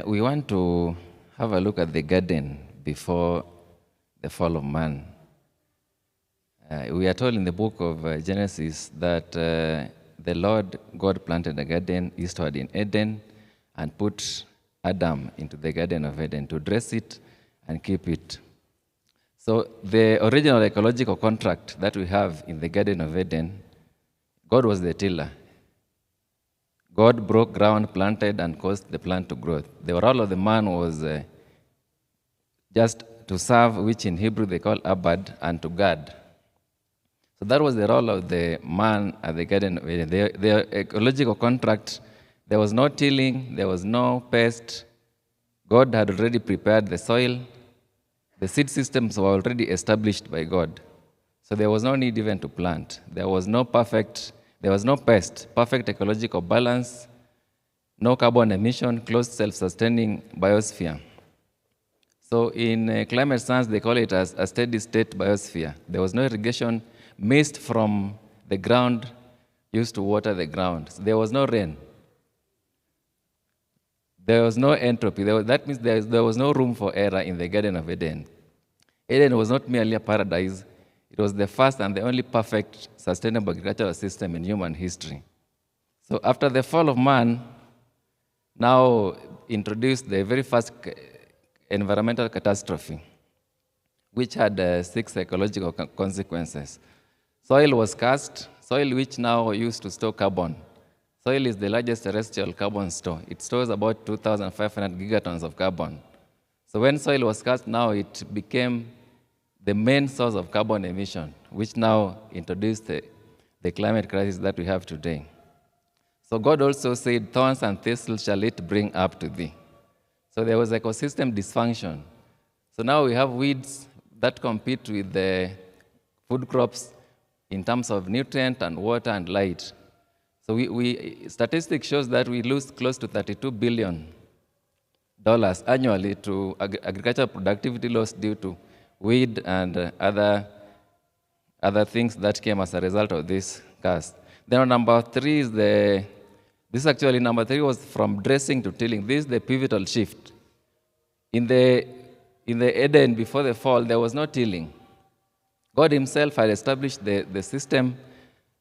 We want to have a look at the garden before the fall of man. We are told in the book of Genesis that the Lord God planted a garden eastward in Eden and put Adam into the Garden of Eden to dress it and keep it. So the original ecological contract that we have in the Garden of Eden, God was the tiller. God broke ground, planted, and caused the plant to grow. The role of the man was just to serve, which in Hebrew they call abad, and to guard. So that was the role of the man at the Garden of Eden. The ecological contract, there was no tilling, there was no pest. God had already prepared the soil. The seed systems were already established by God. So there was no need even to plant. There was no pest, perfect ecological balance, no carbon emission, closed self-sustaining biosphere. So in climate science, they call it as a steady state biosphere. There was no irrigation. Mist from the ground used to water the ground. So there was no rain. There was no entropy. That means there was no room for error in the Garden of Eden. Eden was not merely a paradise. It was the first and the only perfect sustainable agricultural system in human history. So after the fall of man, now introduced the very first environmental catastrophe, which had 6 ecological consequences. Soil was cast, soil which now used to store carbon. Soil is the largest terrestrial carbon store. It stores about 2,500 gigatons of carbon. So when soil was cast, now it became the main source of carbon emission, which now introduced the climate crisis that we have today. So God also said, thorns and thistles shall it bring up to thee. So there was ecosystem dysfunction. So now we have weeds that compete with the food crops in terms of nutrient and water and light. So statistics shows that we lose close to $32 billion annually to agricultural productivity loss due to weed and other things that came as a result of this curse. Then number 3 is number 3 was from dressing to tilling. This is the pivotal shift. In the Eden before the fall, there was no tilling. God himself had established the system,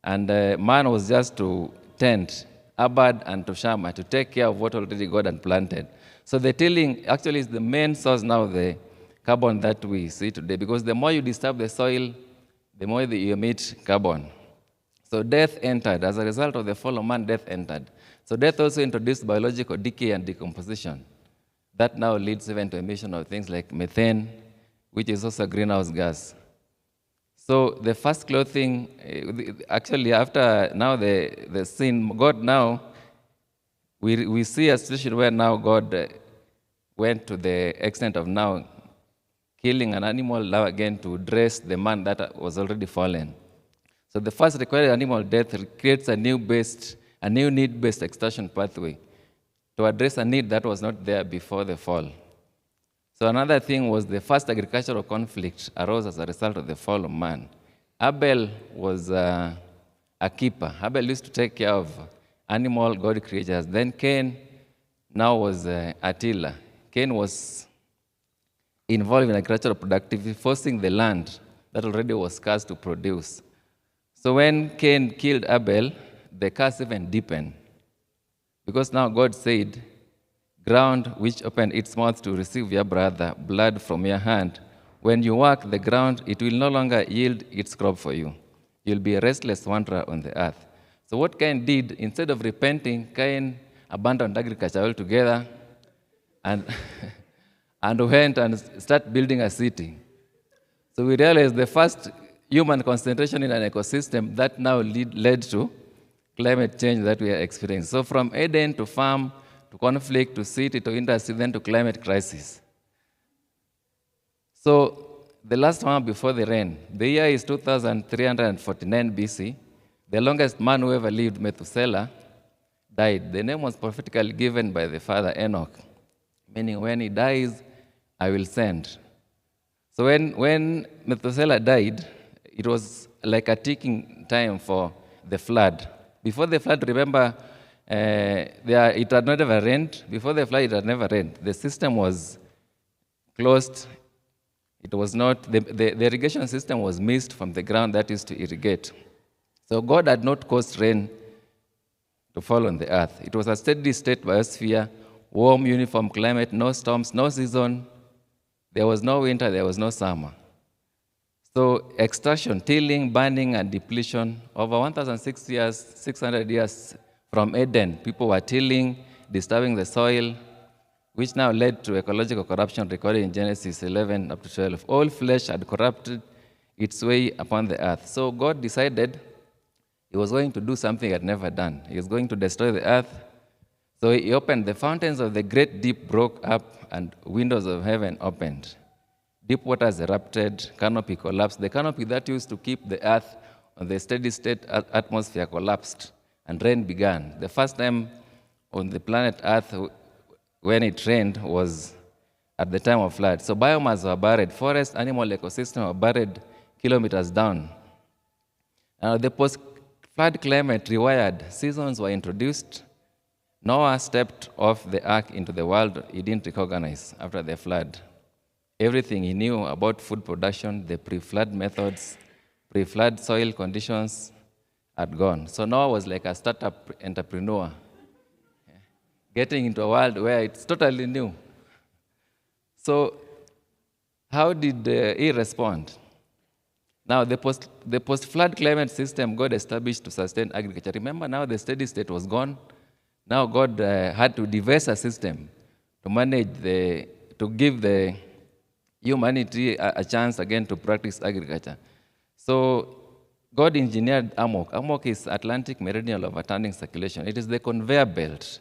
and man was just to tend, abad, and to shama, to take care of what already God had planted. So the tilling actually is the main source now of the carbon that we see today, because the more you disturb the soil, the more you emit carbon. So death entered. As a result of the fall of man, death entered. So death also introduced biological decay and decomposition. That now leads even to emission of things like methane, which is also a greenhouse gas. So the first clothing, actually after now the sin, God now, we see a situation where now God went to the extent of now killing an animal now again to dress the man that was already fallen. So the first required animal death creates a new need-based extraction pathway to address a need that was not there before the fall. So another thing was the first agricultural conflict arose as a result of the fall of man. Abel was a keeper. Abel used to take care of animal God creatures. Then Cain now was a tiller. Cain was involved in agricultural productivity, forcing the land that already was cursed to produce. So when Cain killed Abel, the curse even deepened. Because now God said, ground which opened its mouth to receive your brother, blood from your hand, when you work the ground, it will no longer yield its crop for you. You'll be a restless wanderer on the earth. So what Cain did, instead of repenting, Cain abandoned agriculture altogether and went and started building a city. So we realized the first human concentration in an ecosystem that now led to climate change that we are experiencing. So from Eden to farm, to conflict, to city, to industry, then to climate crisis. So the last one before the rain, the year is 2349 BC. The longest man who ever lived, Methuselah, died. The name was prophetically given by the father Enoch, meaning when he dies, I will send. So when Methuselah died, it was like a ticking time for the flood. Before the flood, remember, It had not ever rained. Before the flood, it had never rained. The system was closed. It was not, the irrigation system was missed from the ground that used to irrigate. So God had not caused rain to fall on the earth. It was a steady state biosphere, warm, uniform climate, no storms, no season. There was no winter, there was no summer. So extraction, tilling, burning, and depletion. Over 1,600 years from Eden, people were tilling, disturbing the soil, which now led to ecological corruption recorded in Genesis 11 up to 12. All flesh had corrupted its way upon the earth. So God decided he was going to do something he had never done. He was going to destroy the earth. So he opened the fountains of the great deep, broke up, and windows of heaven opened. Deep waters erupted, canopy collapsed. The canopy that used to keep the earth on the steady state atmosphere collapsed, and rain began. The first time on the planet Earth when it rained was at the time of flood. So biomass were buried, forest, animal ecosystem were buried kilometers down. The post-flood climate rewired, seasons were introduced. Noah stepped off the ark into the world he didn't recognize after the flood. Everything he knew about food production, the pre-flood methods, pre-flood soil conditions had gone. So Noah was like a startup entrepreneur, getting into a world where it's totally new. So how did he respond? Now, the post-flood climate system God established to sustain agriculture. Remember, now the steady state was gone. Now God had to devise a system to manage to give the humanity a chance again to practice agriculture. So God engineered AMOC. AMOC is Atlantic Meridional Overturning Circulation. It is the conveyor belt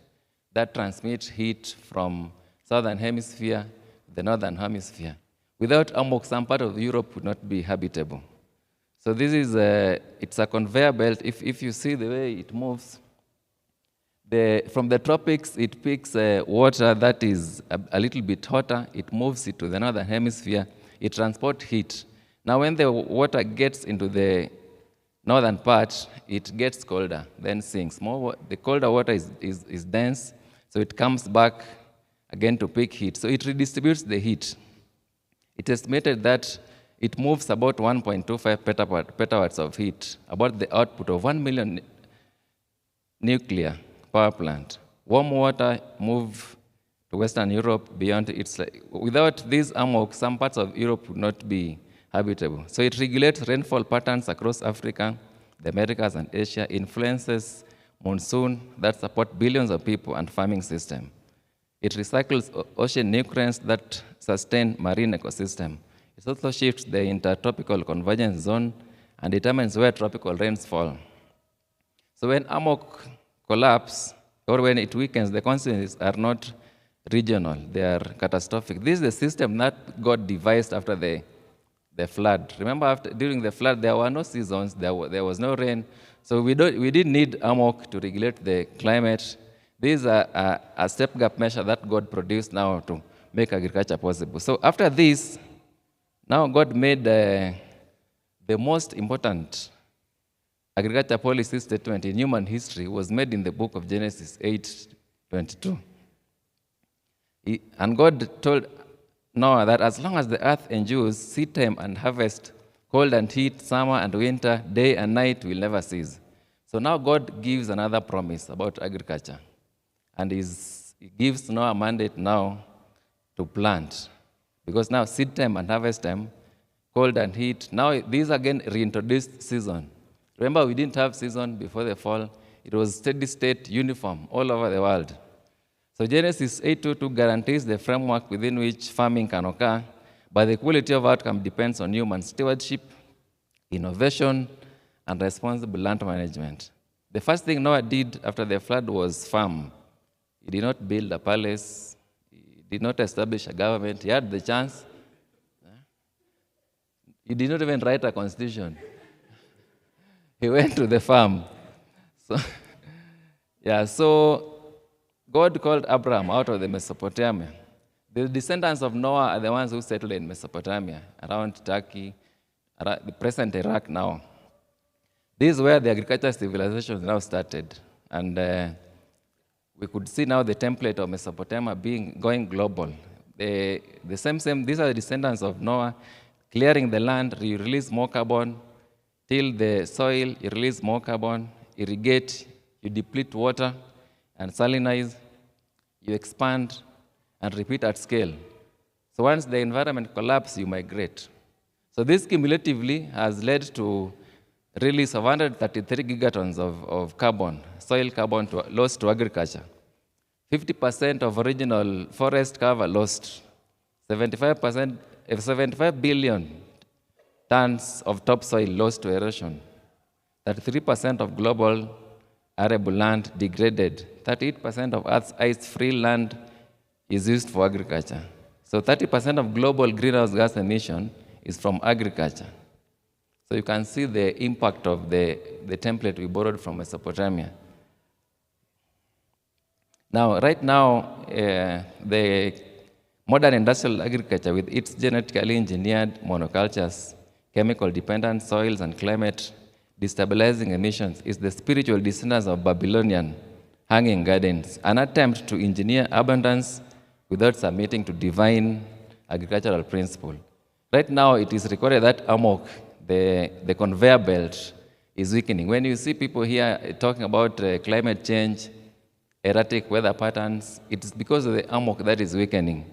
that transmits heat from southern hemisphere to the northern hemisphere. Without AMOC, some part of Europe would not be habitable. So this is it's a conveyor belt. If you see the way it moves, from the tropics, it picks water that is a little bit hotter. It moves it to the northern hemisphere. It transports heat. Now, when the water gets into the northern part, it gets colder, then sinks. The colder water is dense, so it comes back again to pick heat. So it redistributes the heat. It estimated that it moves about 1.25 petawatts of heat, about the output of 1 million nuclear power plant. Warm water move to Western Europe beyond its. Without this AMOC, some parts of Europe would not be habitable. So it regulates rainfall patterns across Africa, the Americas, and Asia, influences monsoon that support billions of people and farming system. It recycles ocean nutrients that sustain marine ecosystem. It also shifts the intertropical convergence zone and determines where tropical rains fall. So when AMOC collapse, or when it weakens, the consequences are not regional, they are catastrophic. This is the system that God devised after the flood. Remember, during the flood, there were no seasons, there was no rain, so we didn't need AMOC to regulate the climate. This is a step-gap measure that God produced now to make agriculture possible. So after this, now God made the most important agriculture policy statement in human history was made in the book of Genesis 8:22. And God told Noah that as long as the earth endures, seed time and harvest, cold and heat, summer and winter, day and night will never cease. So now God gives another promise about agriculture. And he gives Noah a mandate now to plant. Because now seed time and harvest time, cold and heat, now these again reintroduced season. Remember, we didn't have season before the fall. It was steady state, uniform, all over the world. So Genesis 8:22 guarantees the framework within which farming can occur, but the quality of outcome depends on human stewardship, innovation, and responsible land management. The first thing Noah did after the flood was farm. He did not build a palace. He did not establish a government. He had the chance. He did not even write a constitution. He went to the farm. So God called Abraham out of the Mesopotamia. The descendants of Noah are the ones who settled in Mesopotamia, around Turkey, around the present Iraq now. This is where the agricultural civilization now started. And we could see now the template of Mesopotamia going global. The same, these are the descendants of Noah, clearing the land, you release more carbon, till the soil, you release more carbon, irrigate, you deplete water, and salinize, you expand, and repeat at scale. So once the environment collapses, you migrate. So this cumulatively has led to release of 133 gigatons of carbon, soil carbon lost to agriculture. 50% of original forest cover lost. 75 billion tons of topsoil lost to erosion. 33% of global arable land degraded. 38% of Earth's ice-free land is used for agriculture. So 30% of global greenhouse gas emission is from agriculture. So you can see the impact of the template we borrowed from Mesopotamia. Now, right now, the modern industrial agriculture with its genetically engineered monocultures, chemical-dependent soils, and climate destabilizing emissions is the spiritual descendants of Babylonian hanging gardens, an attempt to engineer abundance without submitting to divine agricultural principle. Right now, it is recorded that amok, the conveyor belt, is weakening. When you see people here talking about climate change, erratic weather patterns, it is because of the amok that is weakening.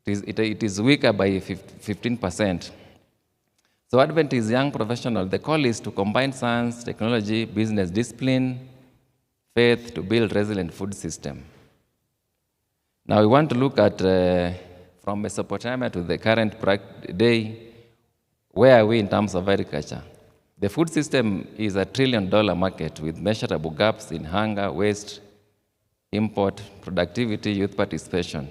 It is weaker by 15%. So Advent is young professional. The call is to combine science, technology, business discipline, faith to build resilient food system. Now we want to look at from Mesopotamia to the current day, where are we in terms of agriculture? The food system is a $1 trillion market with measurable gaps in hunger, waste, import, productivity, youth participation.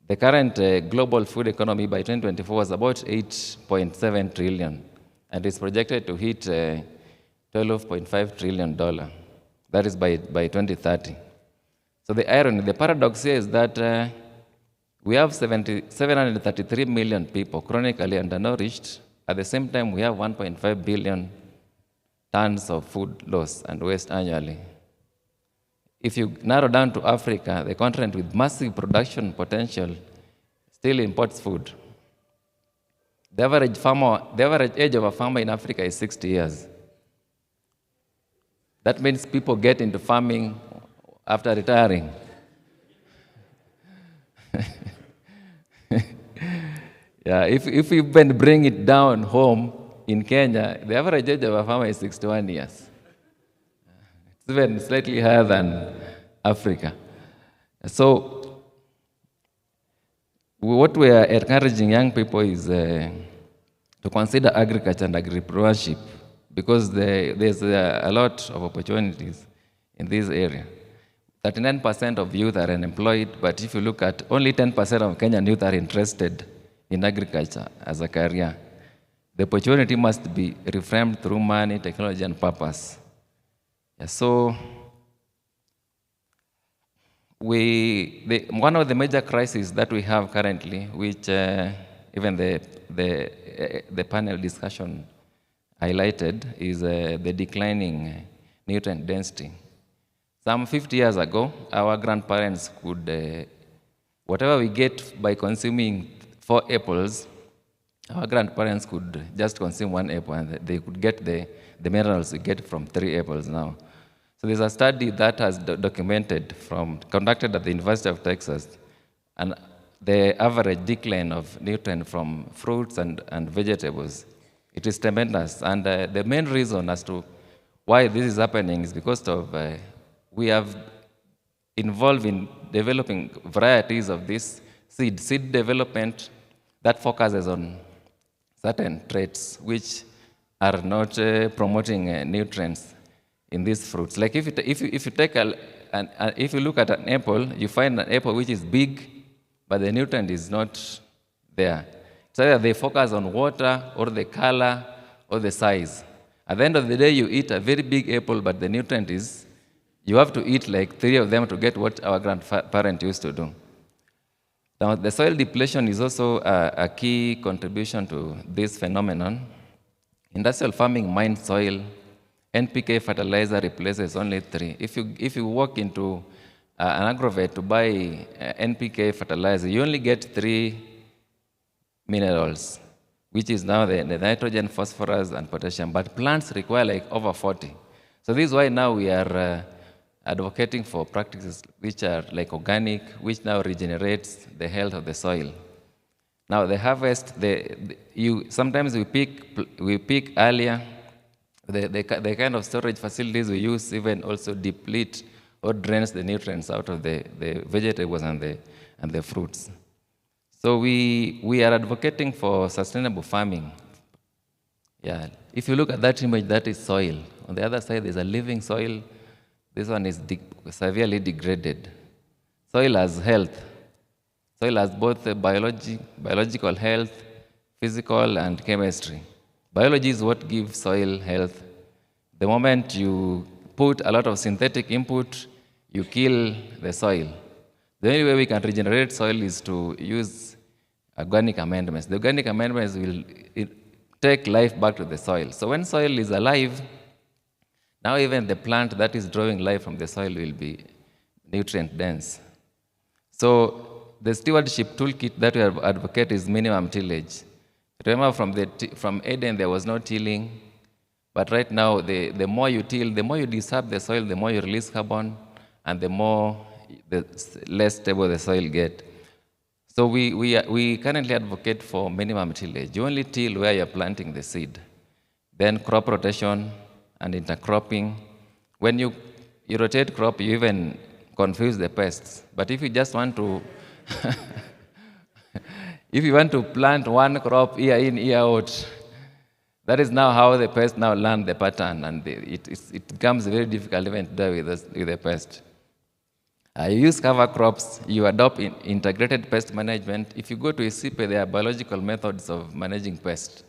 The current global food economy by 2024 was about 8.7 trillion, and is projected to hit $12.5 trillion. That is by 2030. So the irony, the paradox here is that we have 733 million people chronically undernourished. At the same time, we have 1.5 billion tons of food loss and waste annually. If you narrow down to Africa, the continent with massive production potential still imports food. The average age of a farmer in Africa is 60 years. That means people get into farming after retiring. Yeah, if you bring it down home in Kenya, the average age of a farmer is 61 years. It's even slightly higher than Africa. So what we are encouraging young people is to consider agriculture and agripreneurship, because there's a lot of opportunities in this area. 39% of youth are unemployed, but if you look at only 10% of Kenyan youth are interested in agriculture as a career. The opportunity must be reframed through money, technology, and purpose. Yeah, so one of the major crises that we have currently, which even the panel discussion highlighted, is the declining nutrient density. Some 50 years ago, our grandparents could, whatever we get by consuming 4 apples, our grandparents could just consume 1 apple, and they could get the minerals we get from 3 apples now. So there's a study that has conducted at the University of Texas, and the average decline of nutrient from fruits and vegetables, it is tremendous. And the main reason as to why this is happening is because of we have involved in developing varieties of this seed development that focuses on certain traits which are not promoting nutrients in these fruits. Like if you take if you look at an apple, you find an apple which is big, but the nutrient is not there. So either they focus on water or the color or the size. At the end of the day, you eat a very big apple, but the nutrient is, you have to eat like 3 of them to get what our grandparents used to do. Now, the soil depletion is also a key contribution to this phenomenon. Industrial farming mines soil, NPK fertilizer replaces only 3. If you walk into an agrovet to buy NPK fertilizer, you only get 3 minerals, which is now the nitrogen, phosphorus, and potassium. But plants require like over 40. So this is why now we are advocating for practices which are like organic, which now regenerates the health of the soil. Now the harvest, sometimes we pick earlier. The kind of storage facilities we use even also deplete or drains the nutrients out of the vegetables and the fruits. So we are advocating for sustainable farming. Yeah. If you look at that image, that is soil. On the other side, there's a living soil. This one is severely degraded. Soil has health. Soil has both biological health, physical, and chemistry. Biology is what gives soil health. The moment you put a lot of synthetic input, you kill the soil. The only way we can regenerate soil is to use organic amendments. The organic amendments will take life back to the soil. So when soil is alive, now even the plant that is drawing life from the soil will be nutrient dense. So the stewardship toolkit that we advocate is minimum tillage. Remember from Eden there was no tilling, but right now the more you till, the more you disturb the soil, the more you release carbon, and the less stable the soil gets. So we currently advocate for minimum tillage. You only till where you're planting the seed. Then crop rotation and intercropping. When you rotate crop, you even confuse the pests. But if you just want to if you want to plant one crop year in, year out, that is now how the pest now learn the pattern, and it becomes very difficult even to deal with the pest. You use cover crops, you adopt integrated pest management. If you go to ISIPE, there are biological methods of managing pests.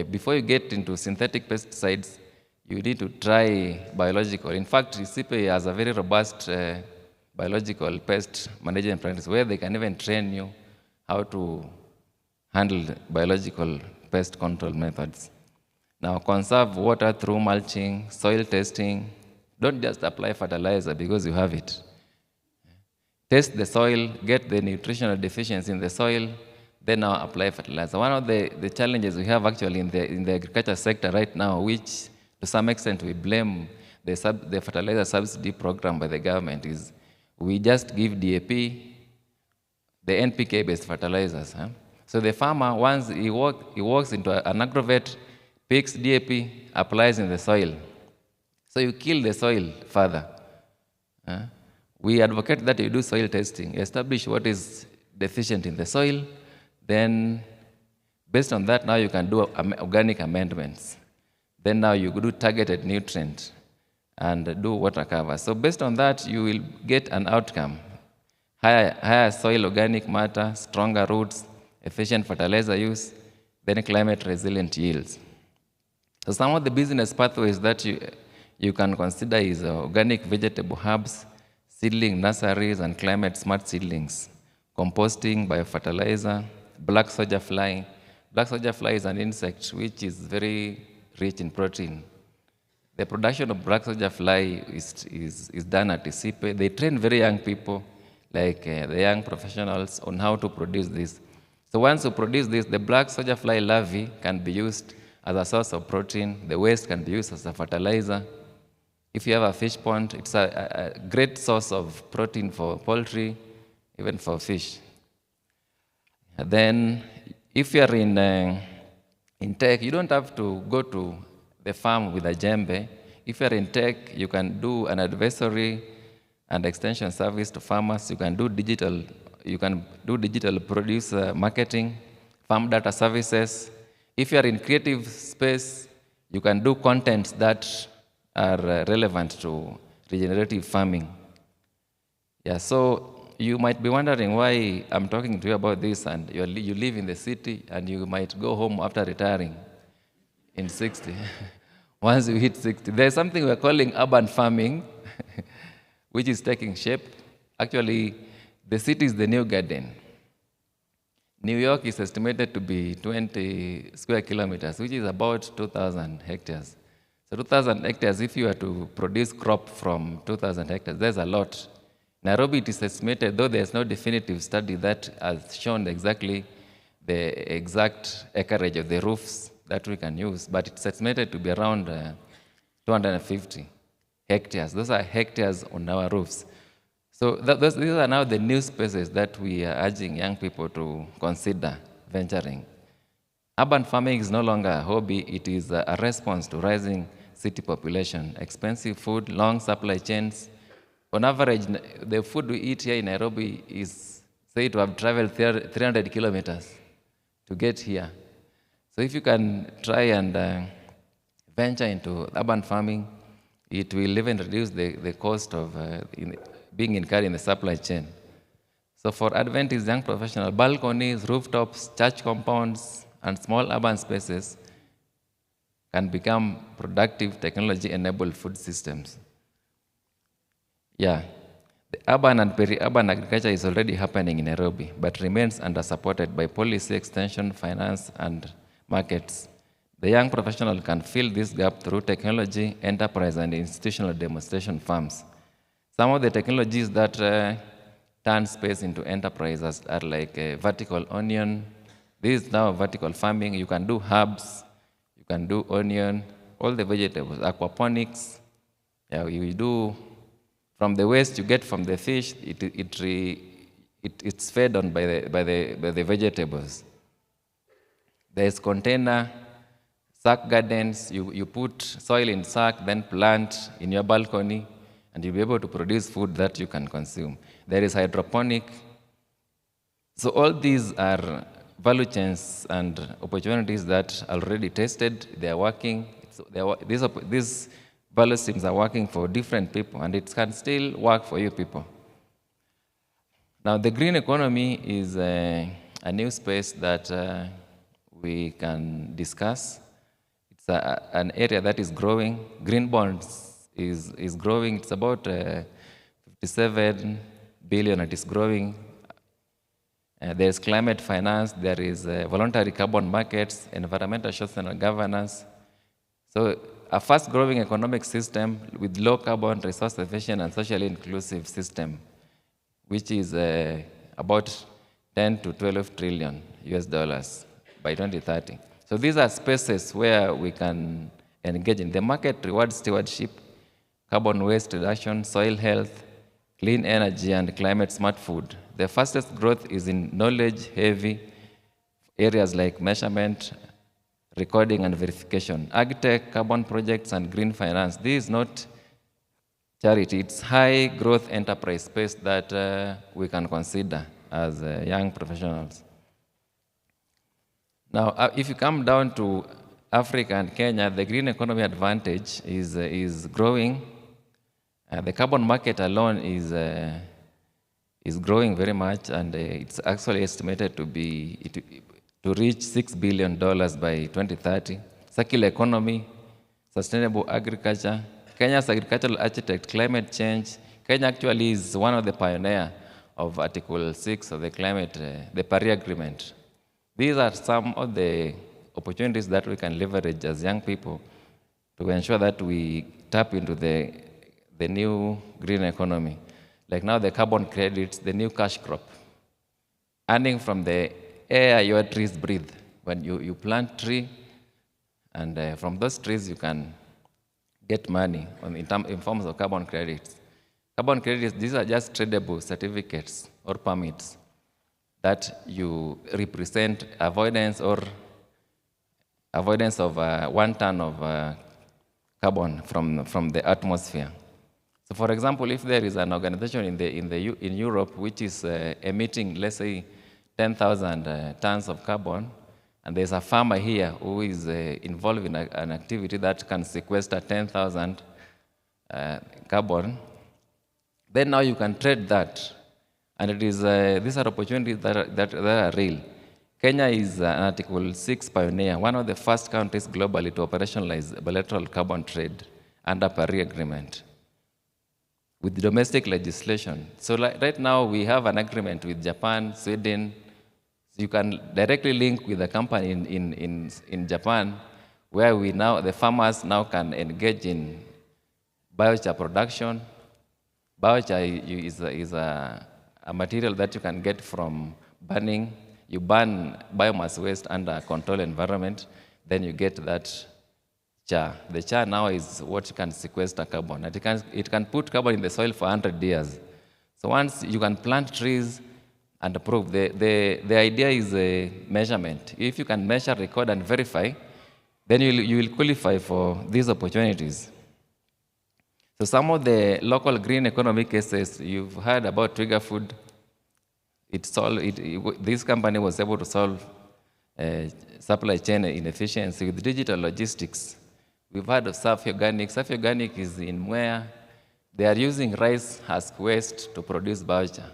Before you get into synthetic pesticides, you need to try biological. In fact, ISIPE has a very robust biological pest management practice where they can even train you how to handle biological pest control methods. Now, conserve water through mulching, soil testing. Don't just apply fertilizer because you have it. Test the soil, get the nutritional deficiency in the soil, then now apply fertilizer. One of the challenges we have actually in the agriculture sector right now, which to some extent we blame the fertilizer subsidy program by the government, is we just give DAP, the NPK-based fertilizers. So the farmer, once he walks into an agrovet, picks DAP, applies in the soil. So you kill the soil further. We advocate that you do soil testing, establish what is deficient in the soil, then based on that, now you can do organic amendments. Then now you do targeted nutrient and do water cover. So based on that, you will get an outcome. Higher soil organic matter, stronger roots, efficient fertilizer use, then climate resilient yields. So some of the business pathways that you can consider is organic vegetable hubs, seedling nurseries and climate smart seedlings, composting, biofertilizer, black soldier fly. Black soldier fly is an insect which is very rich in protein. The production of black soldier fly is done at ISIPE. They train very young people, like the young professionals, on how to produce this. So once you produce this, the black soldier fly larvae can be used as a source of protein. The waste can be used as a fertilizer. If you have a fish pond, it's a great source of protein for poultry, even for fish. And then, if you are in tech, you don't have to go to the farm with a djembe. If you are in tech, you can do an advisory and extension service to farmers. You can do digital produce marketing, farm data services. If you are in creative space, you can do content that are relevant to regenerative farming. Yeah, so you might be wondering why I'm talking to you about this, and you live in the city and you might go home after retiring in 60. Once you hit 60, there's something we're calling urban farming, which is taking shape. Actually, the city is the new garden. New York is estimated to be 20 square kilometers, which is about 2,000 hectares. So 2,000 hectares, if you were to produce crop from 2,000 hectares, there's a lot. Nairobi, it is estimated, though there's no definitive study that has shown exactly the exact acreage of the roofs that we can use, but it's estimated to be around 250 hectares. Those are hectares on our roofs. So these are now the new spaces that we are urging young people to consider venturing. Urban farming is no longer a hobby, it is a response to rising city population, expensive food, long supply chains. On average, the food we eat here in Nairobi is said to have traveled 300 kilometers to get here. So if you can try and venture into urban farming, it will even reduce the cost of being incurred in the supply chain. So for Adventist young professionals, balconies, rooftops, church compounds, and small urban spaces can become productive technology-enabled food systems. Yeah, the urban and peri-urban agriculture is already happening in Nairobi, but remains under-supported by policy, extension, finance, and markets. The young professional can fill this gap through technology, enterprise, and institutional demonstration farms. Some of the technologies that turn space into enterprises are like vertical onion. This is now vertical farming. You can do herbs, you can do onion, all the vegetables, aquaponics. Yeah, you do from the waste you get from the fish. It's fed on by the vegetables. There's container, sack gardens. You put soil in sack, then plant in your balcony, and you'll be able to produce food that you can consume. There is hydroponic. So all these are value chains and opportunities that are already tested. They are working. These value streams are working for different people, and it can still work for you people. Now, the green economy is a new space that we can discuss. It's an area that is growing. Green bonds is growing. It's about 57 billion. It is growing. There's climate finance. There is voluntary carbon markets, environmental social governance. So a fast-growing economic system with low carbon, resource efficient, and socially inclusive system, which is about 10 to 12 trillion US dollars by 2030. So these are spaces where we can engage in. The market rewards stewardship, carbon waste reduction, soil health, clean energy, and climate smart food. The fastest growth is in knowledge-heavy areas like measurement, recording, and verification. Agtech, carbon projects, and green finance. This is not charity. It's high-growth enterprise space that we can consider as young professionals. Now, if you come down to Africa and Kenya, the green economy advantage is growing. The carbon market alone is growing very much, and it's actually estimated to reach $6 billion by 2030. Circular economy, sustainable agriculture. Kenya's agricultural architect, climate change. Kenya actually is one of the pioneers of Article 6 of the Paris Agreement. These are some of the opportunities that we can leverage as young people to ensure that we tap into the new green economy. Like now the carbon credits, the new cash crop. Earning from the air your trees breathe. When you plant tree, and from those trees you can get money in forms of carbon credits. Carbon credits, these are just tradable certificates or permits that you represent avoidance of 1 ton of carbon from the atmosphere. So, for example, if there is an organization in Europe which is emitting, let's say, 10,000 tons of carbon, and there's a farmer here who is involved in an activity that can sequester 10,000 carbon, then now you can trade that. And it is these are opportunities that are real. Kenya is an Article 6 pioneer, one of the first countries globally to operationalize bilateral carbon trade under Paris Agreement with domestic legislation. So right now we have an agreement with Japan, Sweden. So you can directly link with a company in Japan where the farmers now can engage in biochar production. Biochar is a material that you can get from burning. You burn biomass waste under a controlled environment, then you get that char. The char now is what can sequester carbon. And it can put carbon in the soil for 100 years. So once you can plant trees and prove, the idea is a measurement. If you can measure, record, and verify, then you will qualify for these opportunities. So some of the local green economy cases, you've heard about Trigger Food. This company was able to solve supply chain inefficiency with digital logistics. We've heard of Safi Organic. Safi Organic is in where they are using rice husk waste to produce biochar.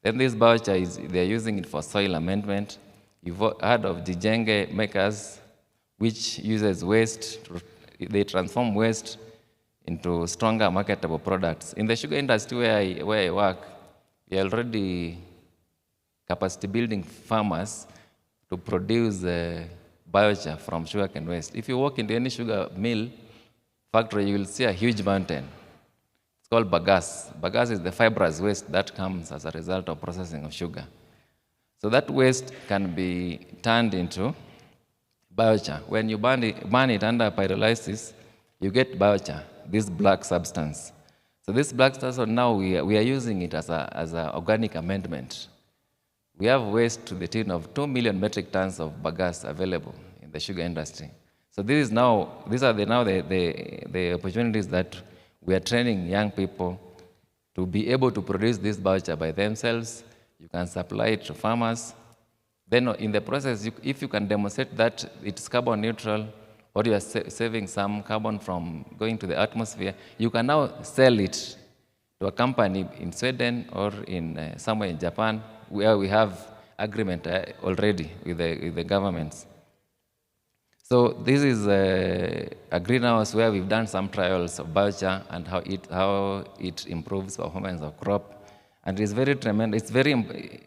Then this biochar they're using it for soil amendment. You've heard of Dijenge makers, which uses waste. They transform waste into stronger marketable products. In the sugar industry where I work, we are already capacity building farmers to produce biochar from sugarcane waste. If you walk into any sugar mill factory, you will see a huge mountain. It's called bagasse. Bagasse is the fibrous waste that comes as a result of processing of sugar. So that waste can be turned into biochar. When you burn it under pyrolysis, you get biochar, this black substance. So this black substance, now we are using it as an organic amendment. We have waste to the tune of 2 million metric tons of bagasse available in the sugar industry. So these are the opportunities that we are training young people to be able to produce this biochar by themselves. You can supply it to farmers. Then in the process, if you can demonstrate that it's carbon neutral, or you are saving some carbon from going to the atmosphere, you can now sell it to a company in Sweden or in somewhere in Japan, where we have agreement already with the governments. So this is a greenhouse where we've done some trials of biochar and how it improves performance of crop, and it's very tremendous. It's very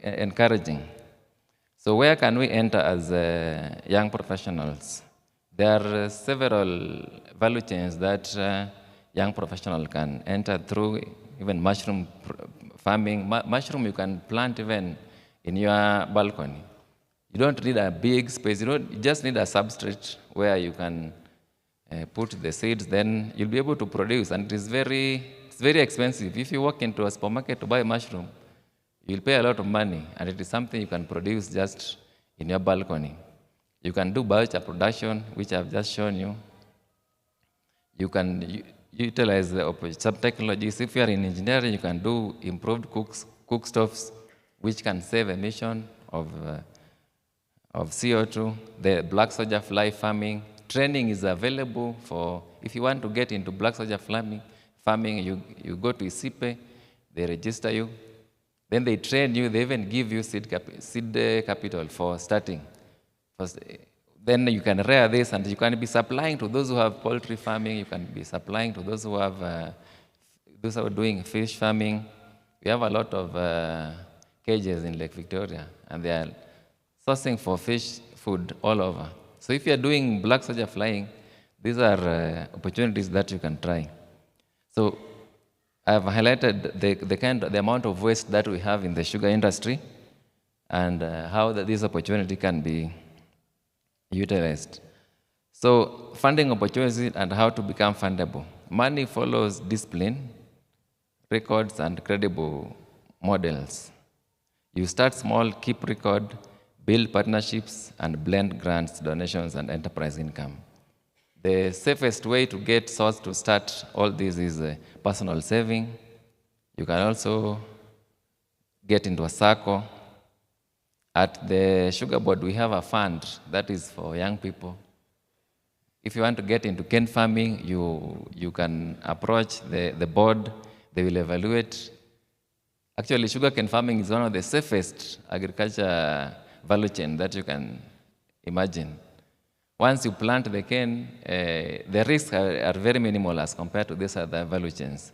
encouraging. So where can we enter as young professionals? There are several value chains that young professionals can enter through, even mushroom farming. Mushroom you can plant even in your balcony. You don't need a big space. You just need a substrate where you can put the seeds. Then you'll be able to produce, and it's very expensive. If you walk into a supermarket to buy mushroom, you'll pay a lot of money, and it is something you can produce just in your balcony. You can do biochar production, which I've just shown you. You can utilize some technologies. If you are in engineering, you can do improved cook stoves, which can save emission of CO2. The black soldier fly farming. Training is available for, if you want to get into black soldier farming, you go to ISIPE, they register you. Then they train you, they even give you seed capital for starting. Then you can rear this, and you can be supplying to those who have poultry farming. You can be supplying to those who have those who are doing fish farming. We have a lot of cages in Lake Victoria, and they are sourcing for fish food all over. So if you are doing black soldier flying, these are opportunities that you can try. So I've highlighted the amount of waste that we have in the sugar industry, and how this opportunity can be utilized. So funding opportunities and how to become fundable. Money follows discipline, records, and credible models. You start small, keep record, build partnerships, and blend grants, donations, and enterprise income. The safest way to get source to start all this is personal saving. You can also get into a circle. At the Sugar Board, we have a fund that is for young people. If you want to get into cane farming, you can approach the board. They will evaluate. Actually, sugarcane farming is one of the safest agriculture value chain that you can imagine. Once you plant the cane, the risks are very minimal as compared to these other value chains.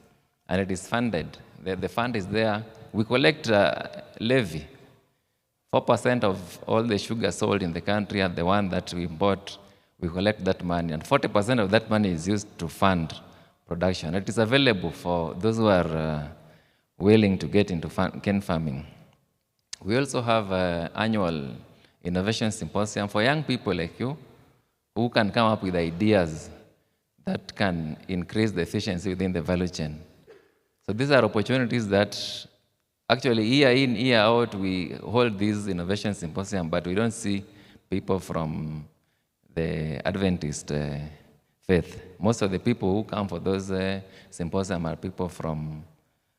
And it is funded. The fund is there. We collect levy. 4% of all the sugar sold in the country are the one that we import. we collect that money, and 40% of that money is used to fund production. It is available for those who are willing to get into cane farming. We also have an annual innovation symposium for young people like you who can come up with ideas that can increase the efficiency within the value chain. So these are opportunities that actually year in, year out, we hold these innovation symposium, but we don't see people from the Adventist faith. Most of the people who come for those symposium are people from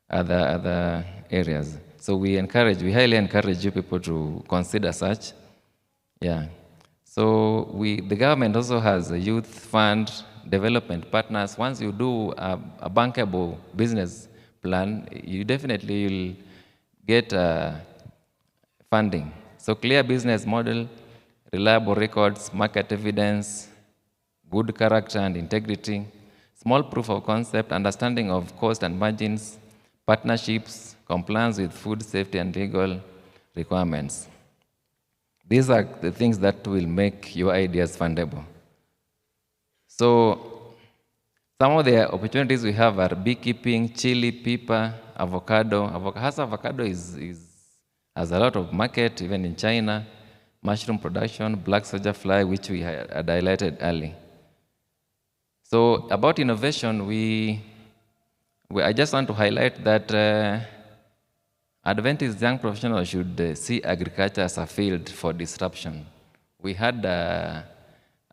other areas. So we highly encourage you people to consider such. Yeah. So the government also has a youth fund, development partners. Once you do a bankable business plan, you definitely will get funding. So clear business model, reliable records, market evidence, good character and integrity, small proof of concept, understanding of cost and margins, partnerships, compliance with food safety and legal requirements. These are the things that will make your ideas fundable. So some of the opportunities we have are beekeeping, chili, pepper, avocado. Avocado has a lot of market, even in China. Mushroom production, black soldier fly, which we had highlighted early. So about innovation, I just want to highlight that Adventist young professionals should see agriculture as a field for disruption. We had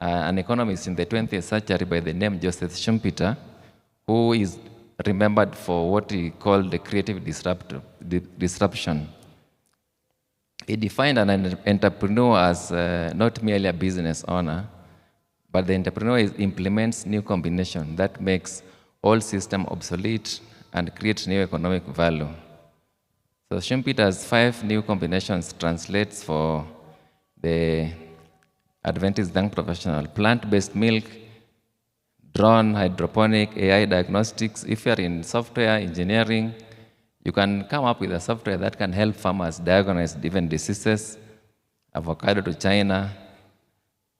an economist in the 20th century by the name Joseph Schumpeter, who is remembered for what he called the creative disruption. He defined an entrepreneur as not merely a business owner, but the entrepreneur implements new combination that makes old system obsolete and creates new economic value. So Schumpeter's 5 new combinations translates for the Adventist young professional: plant-based milk, drone, hydroponic, AI diagnostics. If you're in software engineering, you can come up with a software that can help farmers diagnose different diseases, avocado to China.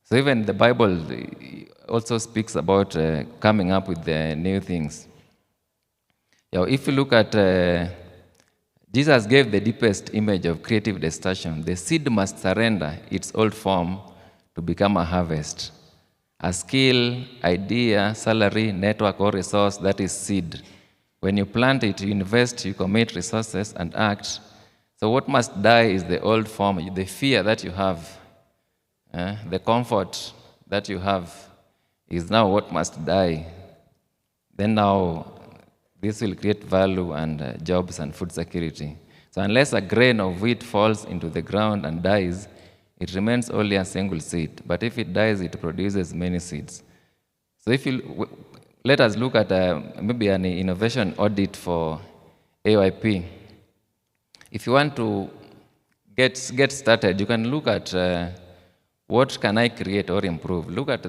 So even the Bible also speaks about coming up with new things. If you look at, Jesus gave the deepest image of creative destruction. The seed must surrender its old form to become a harvest. A skill, idea, salary, network, or resource, that is seed. When you plant it, you invest, you commit resources and act. So what must die is the old form, the fear that you have, the comfort that you have is now what must die. Then now, this will create value and jobs and food security. So unless a grain of wheat falls into the ground and dies, it remains only a single seed. But if it dies, it produces many seeds. So let us look at maybe an innovation audit for AYP. If you want to get started, you can look at what can I create or improve. Look at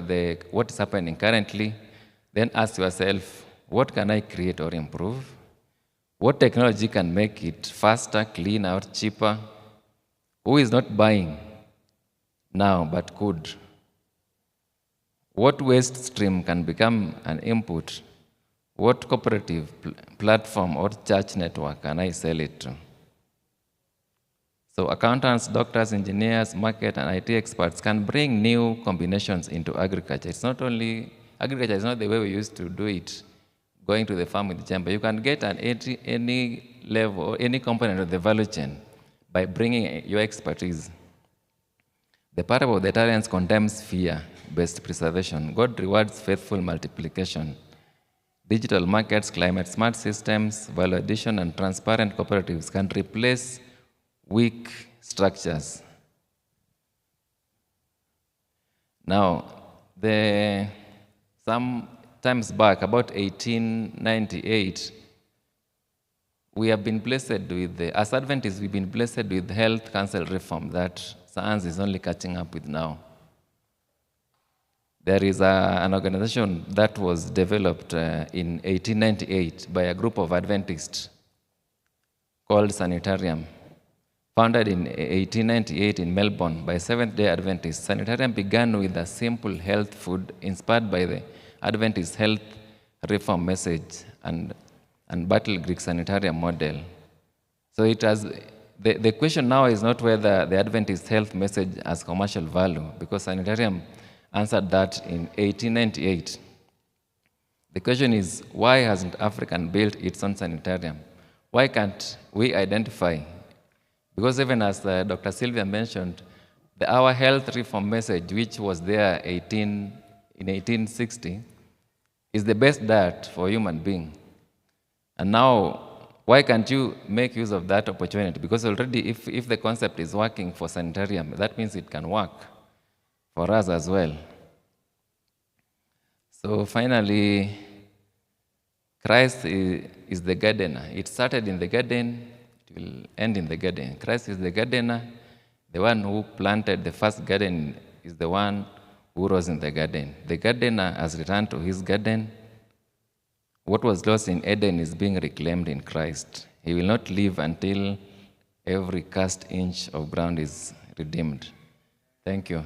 what is happening currently, then ask yourself, what can I create or improve? What technology can make it faster, cleaner, or cheaper? Who is not buying now but could? What waste stream can become an input? What cooperative, platform, or church network can I sell it to? So accountants, doctors, engineers, market, and IT experts can bring new combinations into agriculture. Agriculture is not the way we used to do it, going to the farm with the jumper. You can get at any level, any component of the value chain by bringing your expertise. The parable of the talents condemns fear-based preservation. God rewards faithful multiplication. Digital markets, climate-smart systems, value addition, and transparent cooperatives can replace weak structures. Now, some times back, about 1898, we have been blessed with, as Adventists, we've been blessed with health council reform that science is only catching up with now. There is an organization that was developed in 1898 by a group of Adventists called Sanitarium, founded in 1898 in Melbourne by Seventh-day Adventists, sanitarium began with a simple health food inspired by the Adventist health reform message and Battle Greek sanitarium model. So it has, the question now is not whether the Adventist health message has commercial value, because sanitarium answered that in 1898. The question is, why hasn't Africa built its own sanitarium? Why can't we identify? Because even as Dr. Sylvia mentioned, our health reform message, which was there in 1860, is the best diet for a human being. And now, why can't you make use of that opportunity? Because already, if the concept is working for sanitarium, that means it can work for us as well. So finally, Christ is the gardener. It started in the garden, it will end in the garden. Christ is the gardener. The one who planted the first garden is the one who rose in the garden. The gardener has returned to his garden. What was lost in Eden is being reclaimed in Christ. He will not leave until every cast inch of ground is redeemed. Thank you.